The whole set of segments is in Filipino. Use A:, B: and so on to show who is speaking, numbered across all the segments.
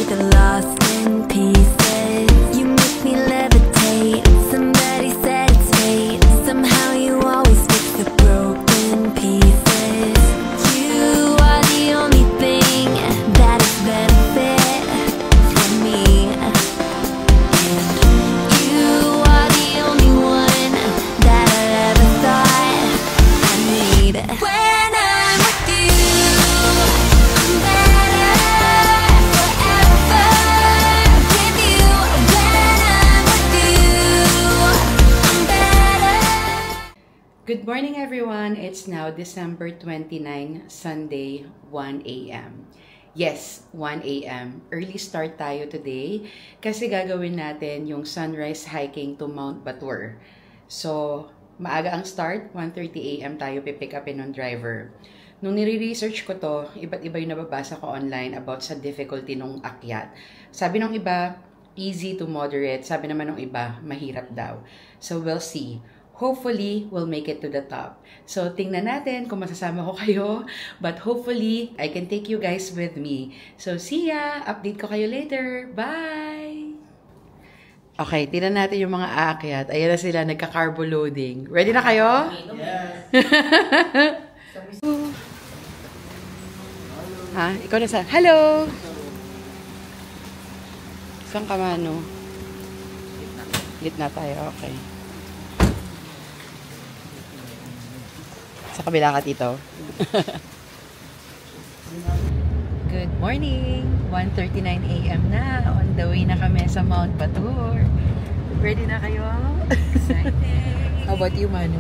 A: get lost in pieces. You make me levitate. Somebody said it's fate. Somehow you always fix the broken pieces. You are the only thing that is benefit for me. And you are the only one that I ever thought I need. When I'm with you, I'm better forever. With you, when I'm with you, I'm better.
B: Good morning everyone! It's now December 29, Sunday, 1 a.m. Yes, 1 a.m. Early start tayo today kasi gagawin natin yung sunrise hiking to Mount Batur. So, maaga ang start, 1:30 a.m. tayo pipick upin ng driver. Nung nire-research ko to, iba't iba yung nababasa ko online about sa difficulty nung akyat. Sabi nung iba, easy to moderate. Sabi naman nung iba, mahirap daw. So, we'll see. Hopefully, we'll make it to the top. So, tingnan natin kung masasama ko kayo. But hopefully, I can take you guys with me. So, see ya! Update ko kayo later. Bye! Okay, tingnan natin yung mga aakyat. Ayan na sila, nagka-carbo loading. Ready na kayo?
C: Yes.
B: Ha? Ikaw na sa... Hello! Saan ka mano? Gitna tayo, okay. Sa kabila ka, Tito. Good morning! 1:39 a.m. na. On the way na kami sa Mount Batur. Ready na kayo? Excited! How about you, Manu?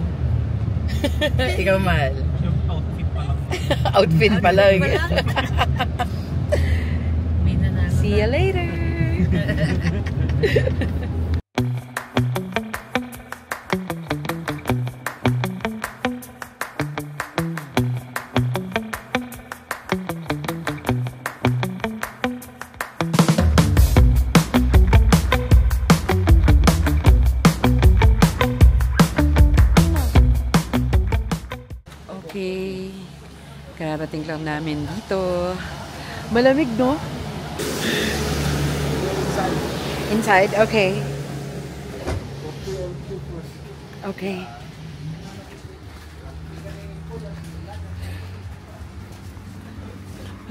B: Ikaw, Mal? Outfit pa lang. See you later! Okay, kararating lang namin dito. Malamig, no? Inside? Okay. Okay.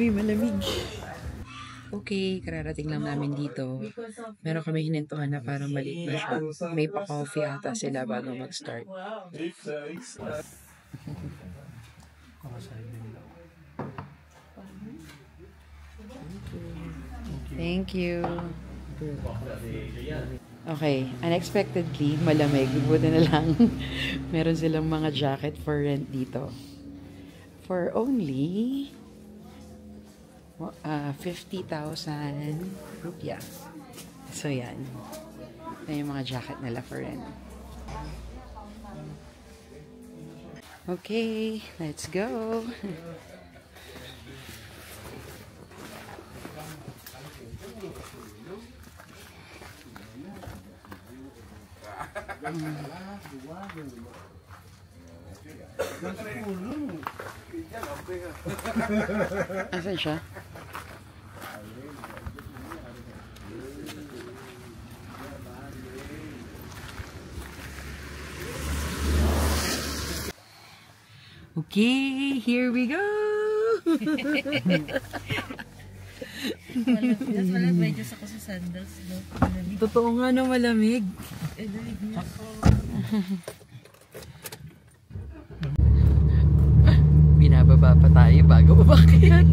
B: Uy, malamig. Okay, kararating lang namin dito. Meron kami hinintuhan na parang maliit na siya. May pa-coffee ata sila bago mag-start. Thank you. Okay, unexpectedly malamig. Buti na lang meron silang mga jacket for rent dito. For only 50,000 rupiah. So yan. Ito yung mga jacket nila for rent. Okay, let's go. Asan siya? Okay, here we go!
C: Malamig. Medyo ako sa sandals. No? Malamig.
B: Totoo nga na malamig.
C: Malamig na ako.
B: Binababa pa tayo bago umakyat.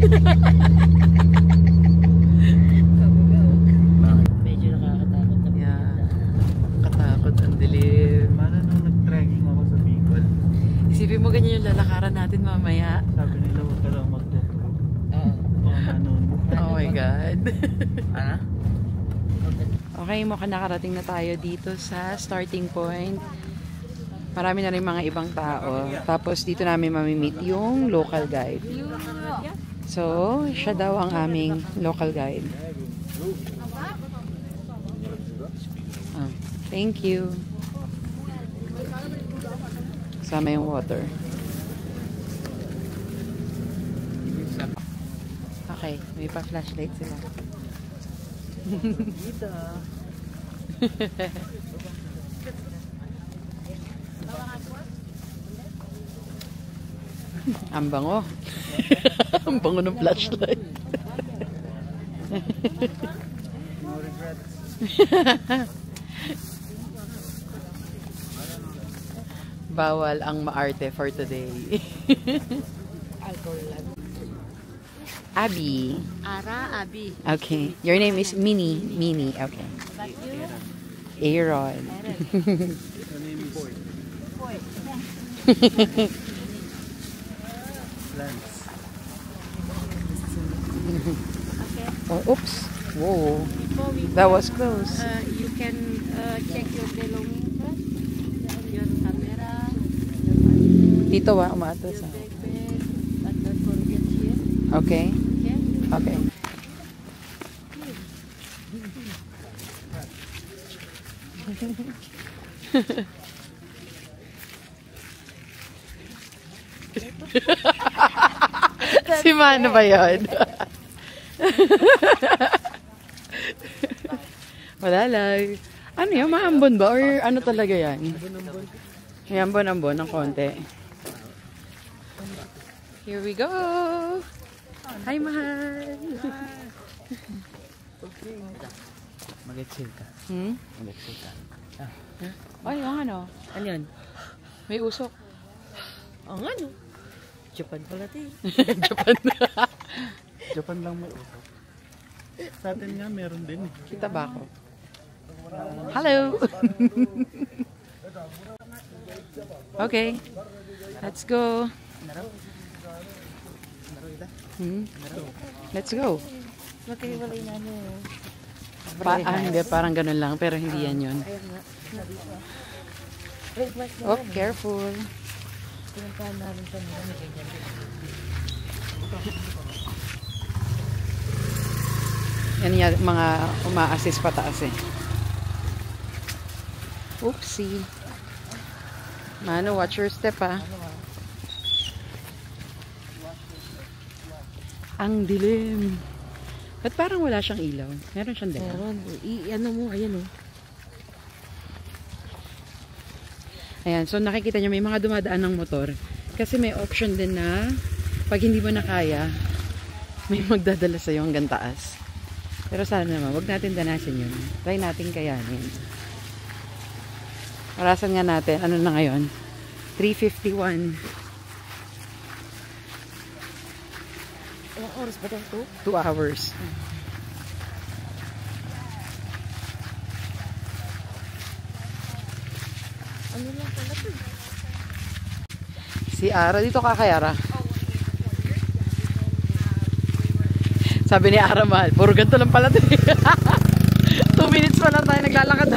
C: Medyo nakakatakot na.
B: Yeah. Katakot ang dilim.
D: Paano nung nag-trekking ako sa Bicol?
B: Isipin mo ganyan yung lalakaran natin mamaya.
D: Sabi nila huwag ka lang mag-GoPro.
C: Oo.
D: Baka nun.
B: Oh my God.
C: Ano?
B: Okay, mukhang nakarating na tayo dito sa starting point. Marami na rin mga ibang tao. Tapos dito namin mamimit yung local guide. So, siya daw ang aming local guide. Oh, thank you. Kasama yung water. Okay, may pa-flashlight sila. Ang bango. Ang bango ng flashlight.
D: No regrets.
B: Bawal ang maarte for today.
C: Alcohol lang.
B: Abby.
C: Ara, Abi.
B: Okay. Your name is Minnie. Minnie. Okay.
C: About you?
B: Aaron.
D: Your name is Boy.
C: Boy.
D: Lance.
C: Okay.
B: Oh, oops. Whoa.
C: Before we
B: That was close.
C: you can check your belongings first. Your camera, your wallet,
B: Dito ba? Umatos.
C: your backpack, but don't forget here.
B: Okay.
C: Okay?
B: Okay. Si Mano ba yun? Wala lang. Ano yan? Maambon ba? Or ano talaga yan? May ambon-ambon ng konti. Here we go! Hi, mahal!
D: Mag-exhale ka.
B: Hmm?
D: Mag-exhale ka.
B: Ay, yung ano?
C: Ano yun?
B: May usok.
C: Oo nga no. Japan pala ito eh.
B: Japan.
D: Japan lang may usap. Sa atin nga meron din.
B: Kita ba ako? Hello! Okay. Let's go. Hmm? Let's go.
C: Magkahiwalay na ano.
B: Hindi, parang ganun lang. Pero hindi yan yun.
C: Ayun nga. Wait, mas
B: Oh, careful.
C: pinuntahan namin sa mga
B: Yan yung mga uma-assist pataas eh. Oopsie. Mano, watch your step ah. Ang dilim. Ba't parang wala siyang ilaw? Meron siyang dilim.
C: meron. Ano mo, ayan oh.
B: Ayan, so nakikita nyo may mga dumadaan ng motor. Kasi may option din na pag hindi mo na kaya, may magdadala sa'yo hanggang taas. Pero sana naman, wag natin danasin yun. Try natin kayanin. Orasan nga natin, ano na ngayon? 3:51.
C: Ilang oras ba ito?
B: 2 hours.
C: Ano lang pala ito?
B: Si Ara, dito ka kay Ara. Sabi ni Ara, mahal, puro ganito lang pala ito. 2 minutes pa lang tayo naglalakad.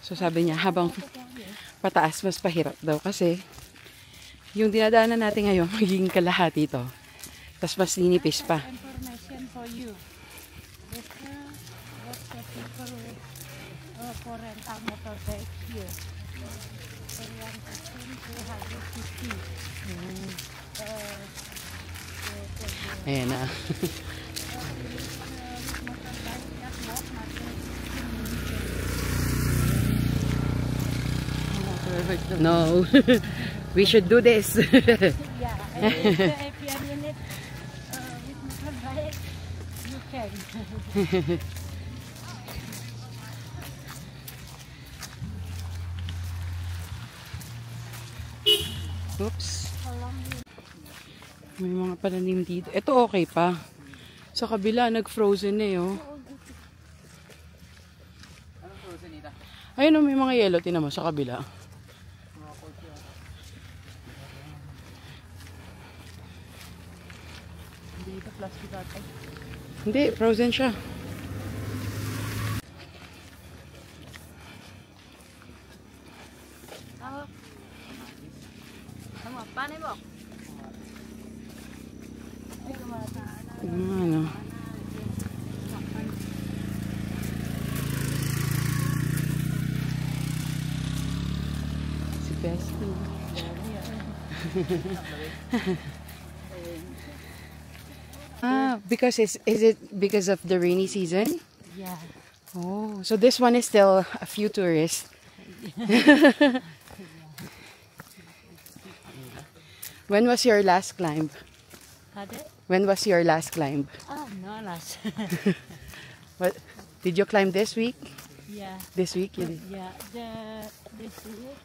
B: So sabi niya, habang pataas, mas pahirap daw. Kasi, yung dinadaanan natin ngayon, magiging kalahati ito. Tapos mas ninipis pa.
C: Information for you. This was the people for rental motorbike here. For 1 250.
B: Ayan na. No. We should do this.
C: Yeah, if you are in it with motorbike, you can.
B: Oops. May mga pananim dito. Ito okay pa. Sa kabila, nag-frozen eh, oh. Ayun, oh, may mga yellow. Tinan mo, sa kabila. Hindi, frozen siya.
C: Paano mo?
B: Ano? Si Bestie. Because is it because of the rainy season?
C: Yeah.
B: Oh, so this one is still a few tourists. When was your last climb? When was your last climb?
C: Ah, no, last.
B: What did you climb this week?
C: Yeah.
B: This week you did.
C: Yeah. This week?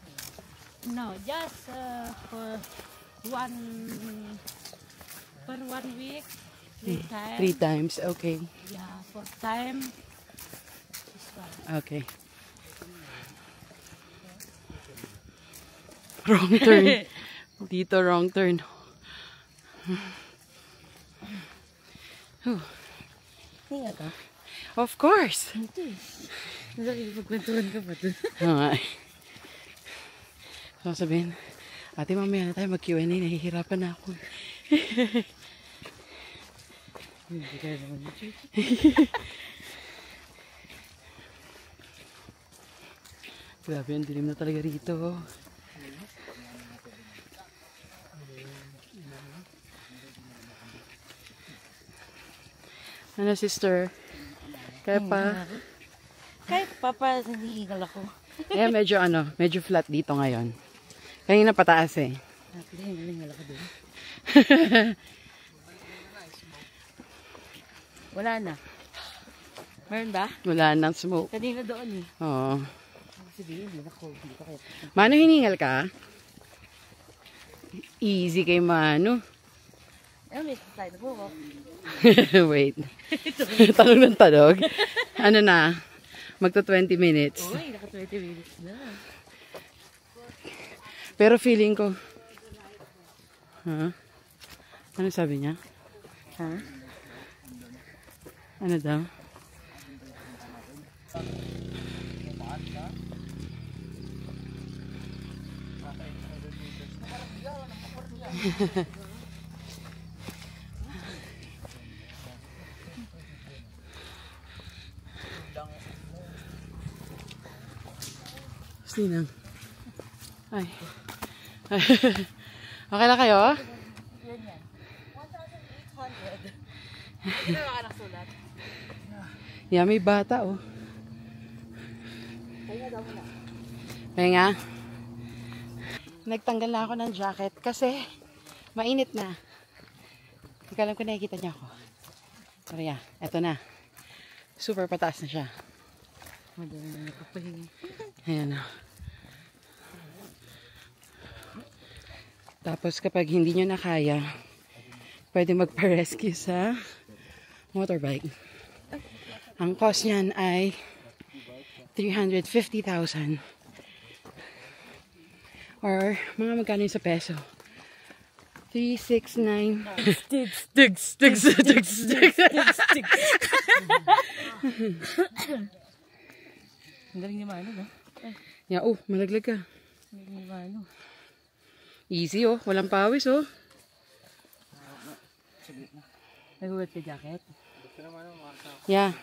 C: No, just for one week, 3 times.
B: 3 times, okay.
C: Yeah, 4th time. This one.
B: Okay. Wrong turn. Dito, wrong turn.
C: Tingnan ka.
B: Of course.
C: Ito eh. Nakikipagkwentuhan ka pa dun.
B: So sabihin, ate mamaya na tayo mag-Q&A, nahihirapan na ako.
C: Hindi ka naman ito.
B: Grabe, ang dilim na talaga rito. Ano, sister? Kaya pa?
C: Kahit papa, nanihingal ako.
B: Eh, medyo flat dito ngayon. Kanina pataas eh.
C: Nanihingal ako dun. Wala na. Meron ba?
B: Wala nang smoke.
C: Kanina doon eh.
B: Oo.
C: Sabihin, hindi na cold dito kaya.
B: Mano, hiningal ka? Easy kay Mano.
C: Eh, may tayo na po.
B: Wait. Tanong ng tanog. Ano na? Magto 20 minutes.
C: Uy, naka 20 minutes na.
B: Pero feeling ko... Ano sabi niya? Ano daw? Sinang? Ay. Okay lang kayo?
C: Hindi na nakasulat.
B: Yeah, may bata oh. Kaya nga. Nagtanggal na ako ng jacket kasi mainit na. Hindi ko alam kung nakikita niya ako. Pero yeah, eto na. Super pataas na siya.
C: Madami na nakapahingi.
B: Ayan o. Tapos kapag hindi nyo na kaya, pwede magpa-rescue sa motorbike. Ang cost niyan ay 350,000. Or mga magkano yun sa peso? 369. Stigs.
C: Ang galing ni Mano, no?
B: Yeah, oh, malaglag ka.
C: Ang galing ni Mano.
B: Easy oh, walang pawis oh.
C: Nagulat ka jacket?
B: Yeah.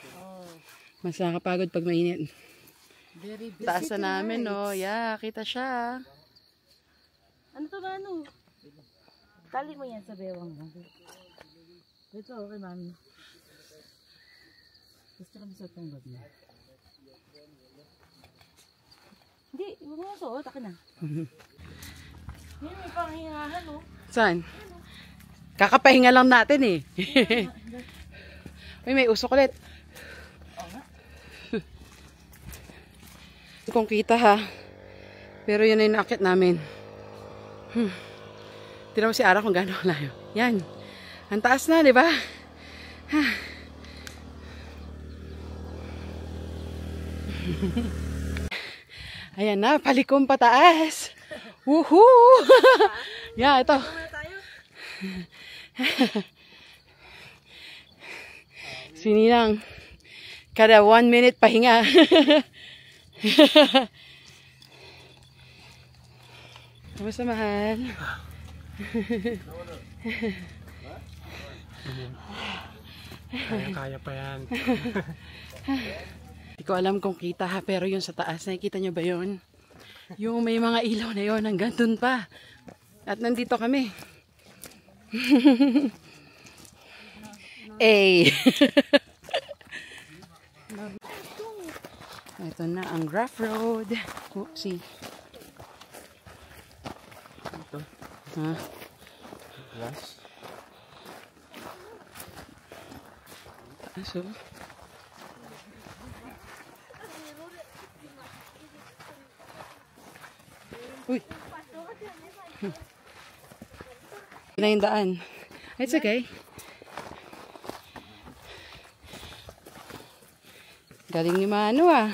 B: Mas nakakapagod pag mainit.
C: Very busy.
B: Taas na namin no. Yeah, kita siya.
C: Ano to, Mano? Tali mo yan sa bewang mo. Ito, okay, Mami. Gusto kami sa itong bag mo. Hindi, huwag mo suot. Ako na. Yan, may panghingahan, oh.
B: Saan? Kakapahinga lang natin eh. Uy, may usok ulit. Kung kita ha. Pero yun ay nakit namin. Tira mo si Ara kung gano'n layo. Yan. Ang taas na, di ba? Ayan na, palikom pataas. Woohoo! Yeah, ito. Sininang. Kada 1 minute pahinga. Kamusta, mahal?
D: Kaya pa yan.
B: Hindi ko alam kung kita ha, pero yung sa taas, nakikita nyo ba yun? Yung may mga ilaw na yun, hanggang dun pa. At nandito kami. Ay. Ito na ang rough road. Oopsie.
D: Ito.
B: Ha?
D: Glass.
B: So, uy. Na yung daan. It's okay. Galing ni Manu ah.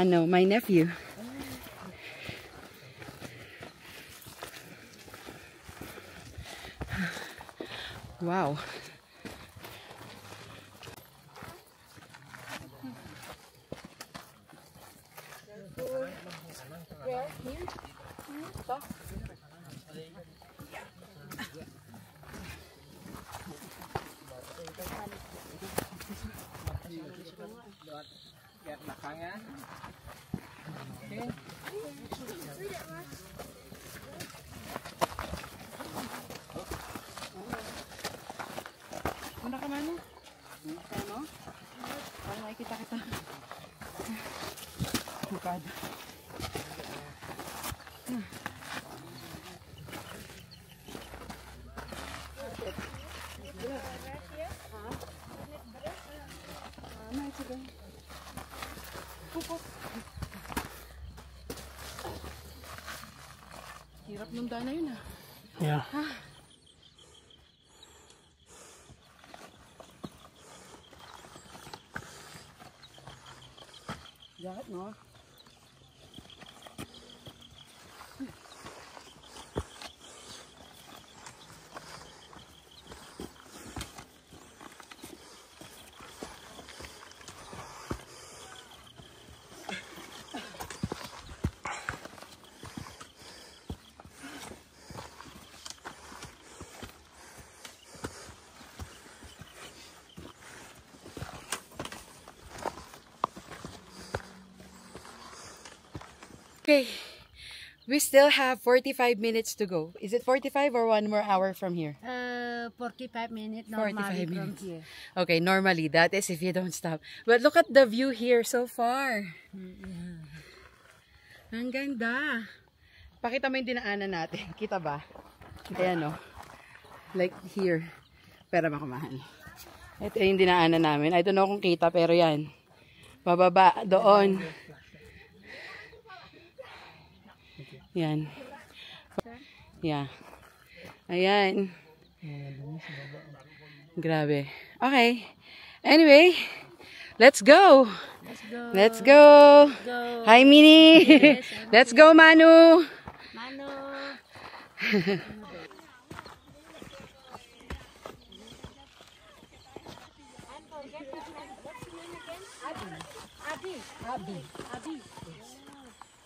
B: No, my nephew. Wow. Muna ka Manu? Ano? Para makikita kita. Bukad. Hirap nung daan na yun ah.
D: Yeah.
B: Jahat no? Okay, we still have 45 minutes to go. Is it 45 or 1 more hour from here?
C: 45 minutes
B: 45
C: normally from
B: minutes.
C: here.
B: Okay, normally that is if you don't stop. But look at the view here so far. Ang ganda. Pakita mo yung dinaanan natin. Kita ba? Ayan o. Like here. Pero makamahal. Ito yung dinaanan namin. I don't know kung kita pero yan. Pababa. Doon. Yan. Yeah. Ayan. Grabe. Okay. Anyway, let's go. Let's go. Hi, Minnie. Let's go, Manu.
C: Mano.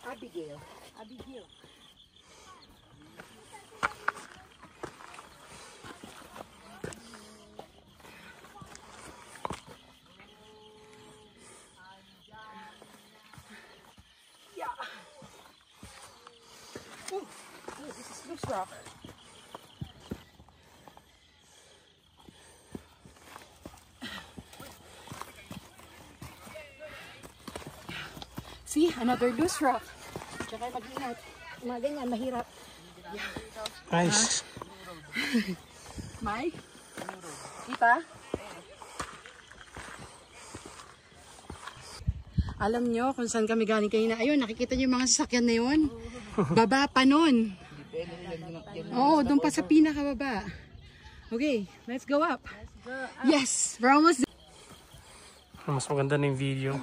B: Abigail. This is loose rock. See, another loose rock. Tsaka mag-ingat.
C: Mga ganyan, mahirap.
D: Nice.
B: Mike? Kita? Alam nyo kung saan kami galing kanina. Ayun, nakikita nyo yung mga sasakyan na yun? Baba pa nun. Oo, doon pa sa pinakababa. Okay, let's go up. Yes, we're almost there.
D: Mas maganda na yung video.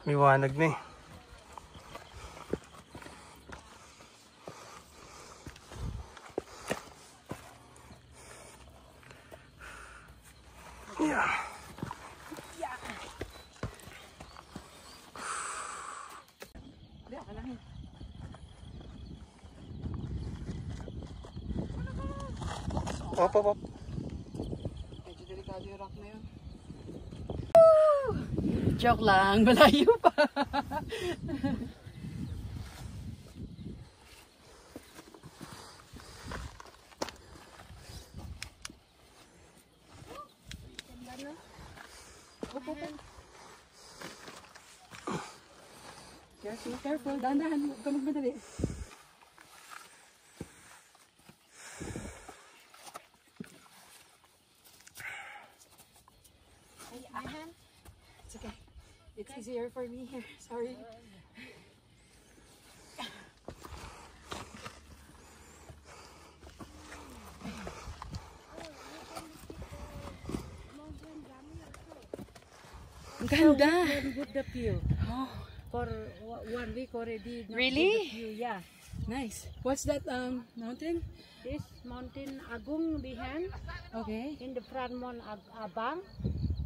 D: May wanag na eh. Yeah. Op, op, op.
B: Medyo delikado yung rock na yun. Joke lang, malayo pa. Careful, careful. Dahan-dahan. Huwag ka magmadali. It's okay. It's easier for me here. Sorry. Ang ganda.
C: Good the view.
B: Oh,
C: For 1 week already. Not
B: Really?
C: good the view. Yeah.
B: nice. What's that mountain?
C: This mountain Agung behind.
B: Okay.
C: In the front Mount Abang.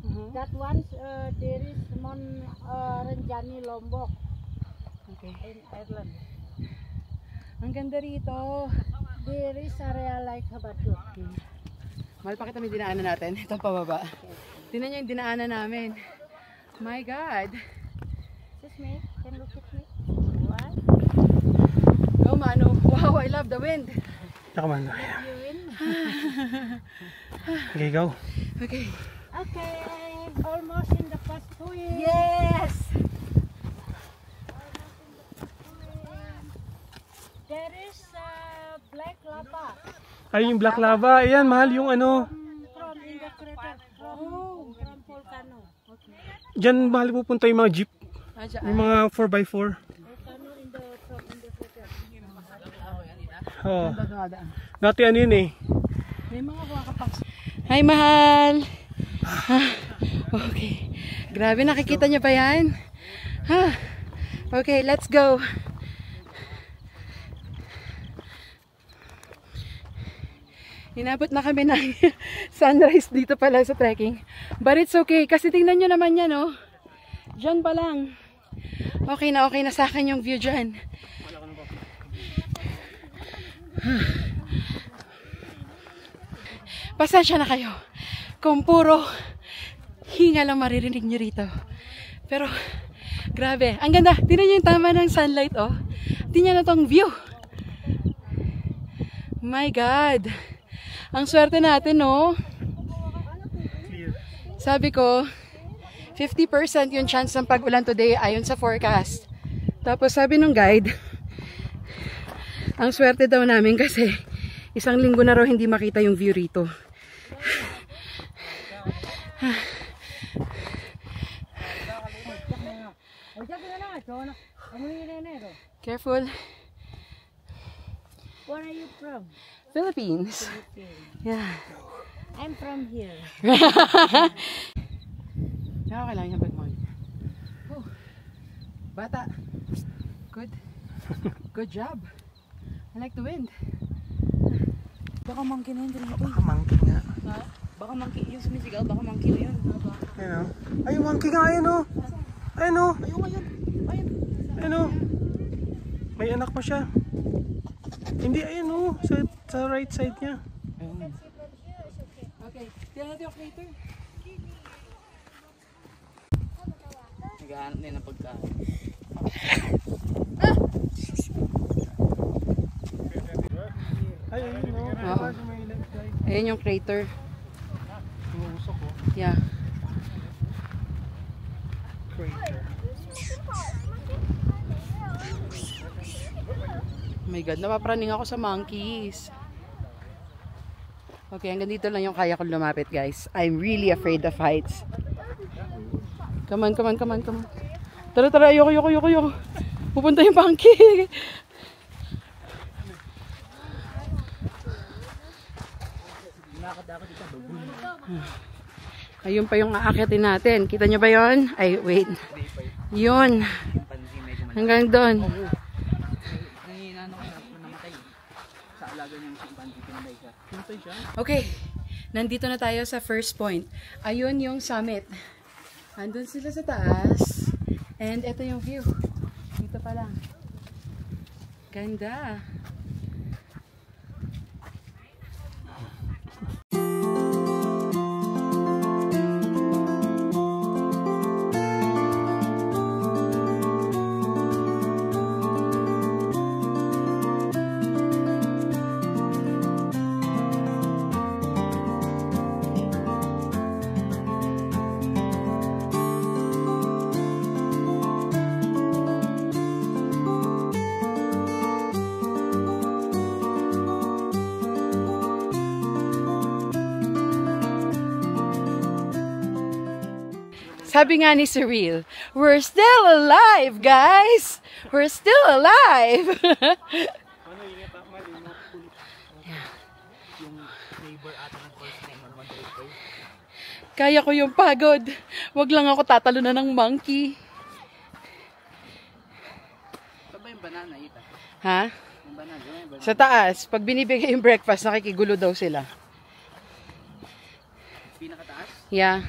B: Uh-huh.
C: That one there is Mount Renjani Lombok
B: Okay.
C: in Ireland.
B: Ang ganda rito.
C: There is area like Habatul.
B: Mahal pa kita may dinaanan natin. Ito pababa. Tingnan niyo yung dinaanan namin. My God.
C: Excuse me, can you look at me? What?
B: Go Manu. Wow, I love the wind.
D: Come on.
C: You win?
D: Okay, go.
B: Okay.
C: Okay, almost in the first point.
B: Yes!
C: There is black lava
D: Ayun yung black lava. Ayan, mahal yung ano.
C: from in the crater from volcano. Okay.
D: Diyan mahal pupunta yung mga jeep. Yung mga 4x4.
C: Volcano in the crater.
D: Oh. Dati ano yun eh.
B: May mga wakapaks. Hi, mahal! Okay. Grabe, nakikita niyo pa yan? Okay, let's go. Inabot na kami ng sunrise dito pala sa trekking. But it's okay, kasi tingnan nyo naman yan, oh. Diyan pa lang. Okay na sa akin yung view dyan. Pasensya na kayo kung puro hinga lang maririnig nyo rito. Pero, grabe. Ang ganda. Tingnan nyo yung tama ng sunlight, oh. Tingnan na tong view. My God. Ang swerte natin, no? Sabi ko, 50% yung chance ng pag-ulan today ayon sa forecast. Tapos sabi nung guide, ang swerte daw namin kasi 1 linggo na raw hindi makita yung view rito. Careful.
C: Where are you from?
B: Philippines. Yeah.
C: I'm from here.
B: Okay lang yung bag mo. Bata. Good. Good job. I like the wind. Baka monkey na yun dito.
D: Baka monkey nga.
B: Ha? Baka monkey. Yung sumisigaw, baka monkey na yun.
D: Ayun o. Ay, monkey nga. Ayun o. Ayun o.
B: Ayun nga yun. Ayun.
D: Ayun o. May anak pa siya. Hindi, ayun o. Sa right side niya.
B: Ayun. Okay. Tingnan natin yung crater. Naghahanap na yun ng pagkain.
D: Ay, ayun o.
B: Oo. Ayun yung crater.
D: Umuusok o.
B: Yeah.
D: Crater.
B: Oh my God, napapraning ako sa monkeys. Okay, hanggang dito lang yung kaya kong lumapit, guys. I'm really afraid of heights. Come on, come on, come on, come on. Tara, tara, ayoko. Pupunta yung monkey. Ayun pa yung aakitin natin. Kita nyo ba yon? Ay, wait. Yun. Hanggang doon. Okay. Nandito na tayo sa first point. Ayun yung summit. Andun sila sa taas. And ito yung view. Dito pa lang. Ganda. Sabi nga ni Cyril, we're still alive, guys! We're still alive! Kaya ko yung pagod. Wag lang ako tatalunan ng monkey.
E: Ito ba yung banana, Ita?
B: Ha?
E: Yung banana.
B: Sa taas, pag binibigay yung breakfast, nakikigulo daw sila.
E: Pinakataas?
B: Yeah.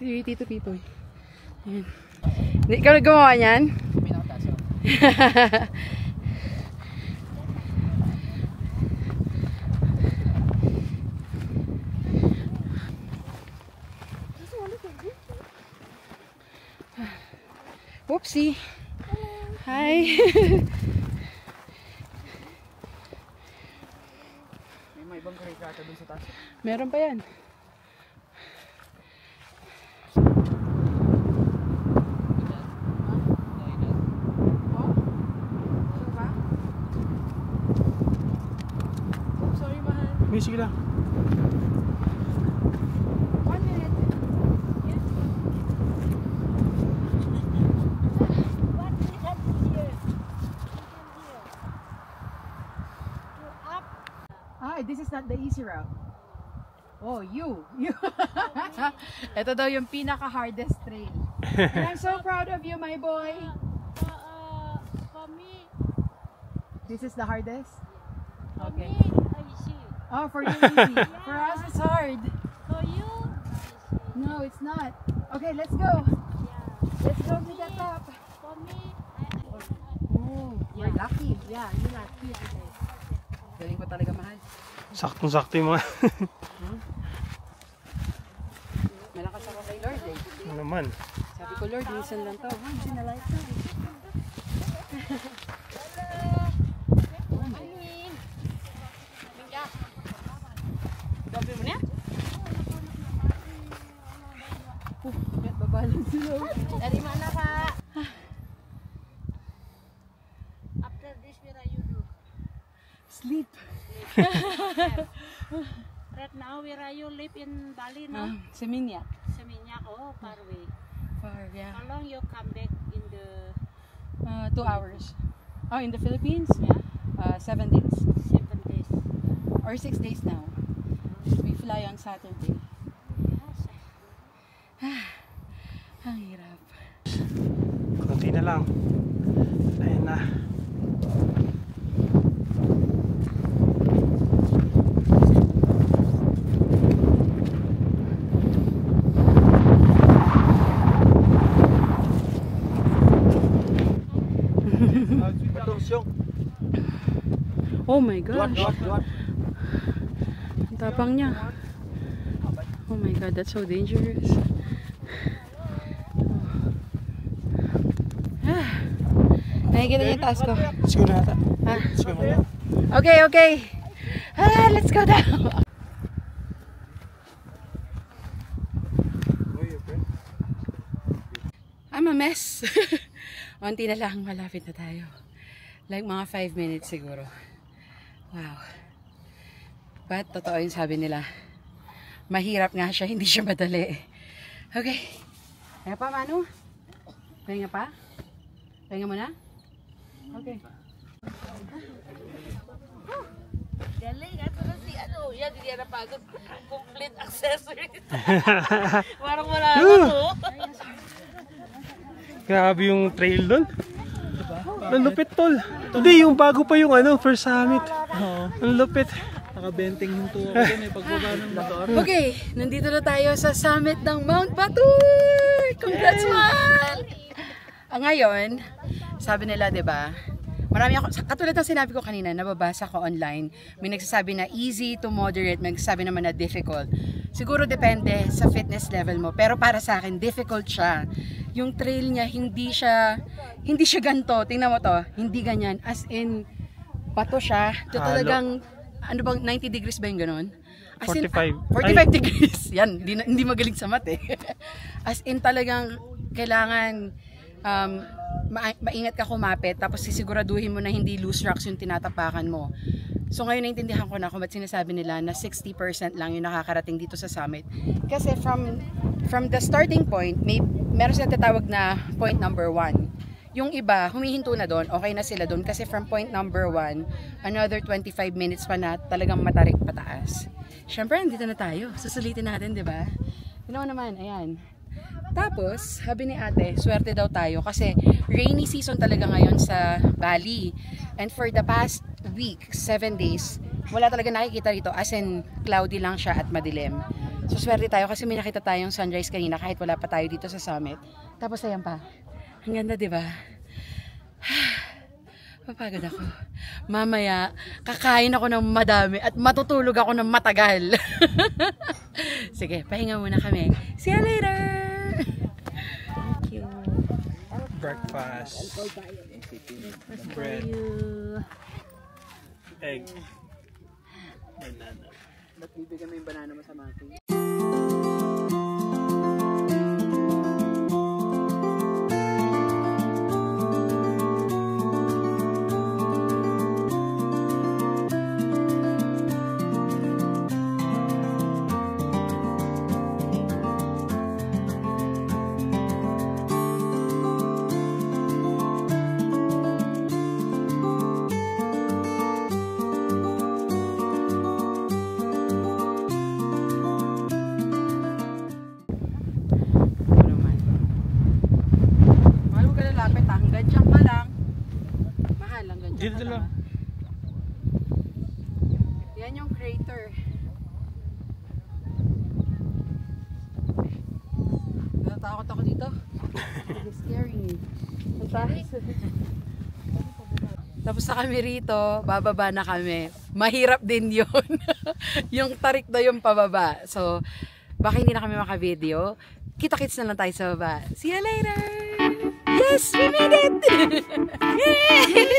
B: Si Tito Pipoy. Ayan. Hindi ikaw na gumawa niyan?
E: Pinakataas.
B: Whoopsie. Hi.
E: May ibang karikata dun sa taas.
B: Meron pa yan.
D: May sige lang.
B: This is not the easy route. Oh, you. Ito daw yung pinaka-hardest trail. And I'm so proud of you, my boy.
C: For me,
B: This is the hardest?
C: for
B: Okay.
C: me, I see.
B: Oh, for you easy. For us, it's hard.
C: For you, I see.
B: No, it's not. Okay, let's go.
C: Yeah.
B: Let's go to the top.
C: For me,
B: Oh, we're lucky. Yeah, you're lucky today. Galing ko talaga, mahal.
D: Saktong-sakto yung mga...
B: Malakas ako kay Lord eh.
D: Ano naman?
B: Sabi ko, Lord, minsan lang to. Once in a lifetime.
C: Gabi mo na?
B: Babalan sila.
C: Dari mana, Kak? After this, where are you do?
B: Sleep.
C: Right now, where are you live in Bali, no?
B: Seminyak.
C: Seminyak, oh, far away.
B: Far, yeah.
C: How long you come back in the
B: 2 hours. Oh, in the Philippines?
C: Yeah.
B: 7 days.
C: 7 days?
B: Or 6 days now. We fly on Saturday. Ang hirap.
D: Konti na lang. Ayun na.
B: Oh my gosh. Ang tapang niya. Oh my god, that's so dangerous. Nakikita niyo yung taas ko.
D: Let's go na ata.
B: Ah.
D: Let's go na.
B: Okay, okay. Let's go down. I'm a mess. Unti na lang, malapit na tayo. Like mga 5 minutes siguro. Wow. But totoo yung sabi nila. Mahirap nga siya, hindi siya madali. Okay. Kaya pa, Manu? Pahinga pa? Pahinga mo na? Okay.
C: Galing, ato na si ano, yan, hindi na pagod. Complete accessories. Parang wala ako.
D: Grabe yung trail doon. Ang lupit, tol. Today, yung bago pa yung ano, first summit. Ang lupit.
E: Nakabenteng yung tuwa ko dun, pagbaba ng motor.
B: Okay, nandito na tayo sa summit ng Mount Batur! Congrats, man! Ngayon, sabi nila, 'di ba? Marami ako, katulad ng sinabi ko kanina, nababasa ko online, may nagsasabi na easy to moderate, may nagsasabi naman na difficult. Siguro depende sa fitness level mo, pero para sa akin, difficult siya. Yung trail niya, hindi siya ganito. Tingnan mo to, hindi ganyan. As in, bato siya. Ito talagang, ano bang, 90 degrees ba yung ganon? As in,
D: 45.
B: 45 degrees. Yan, hindi magaling sa mat eh. As in talagang, kailangan maingat ka kumapit, tapos sisiguraduhin mo na hindi loose rocks yung tinatapakan mo. So ngayon naintindihan ko na kung ba't sinasabi nila na 60% lang yung nakakarating dito sa summit. Kasi from the starting point, meron silang tatawag na point number 1. Yung iba, humihinto na doon, okay na sila doon. Kasi from point number 1, another 25 minutes pa na talagang matarik pataas. Siyempre, andito na tayo. Susulitin natin, di ba? Yun naman, ayan. Tapos, sabi ni ate, swerte daw tayo kasi rainy season talaga ngayon sa Bali. And for the past week, 7 days, wala talaga nakikita rito, as in cloudy lang siya at madilim. So swerte tayo kasi may nakita tayong sunrise kanina kahit wala pa tayo dito sa summit. Tapos ayan pa. Ang ganda, di ba? Mapagod ako. Mamaya, kakain ako ng madami at matutulog ako ng matagal. Sige, pahinga muna kami. See you later! Thank you.
D: Breakfast. Bread. Egg. Banana.
E: Ba't bibigyan mo yung banana mo sa mati?
D: Dito lang.
B: Yan yung crater. Natatakot ako dito. It's scary. Tapos na kami rito, bababa na kami. Mahirap din yun. Yung tarik na yung pababa. So, baka hindi na kami maka-video. Kita-kits na lang tayo sa baba. See you later! Yes! We made it! Yay!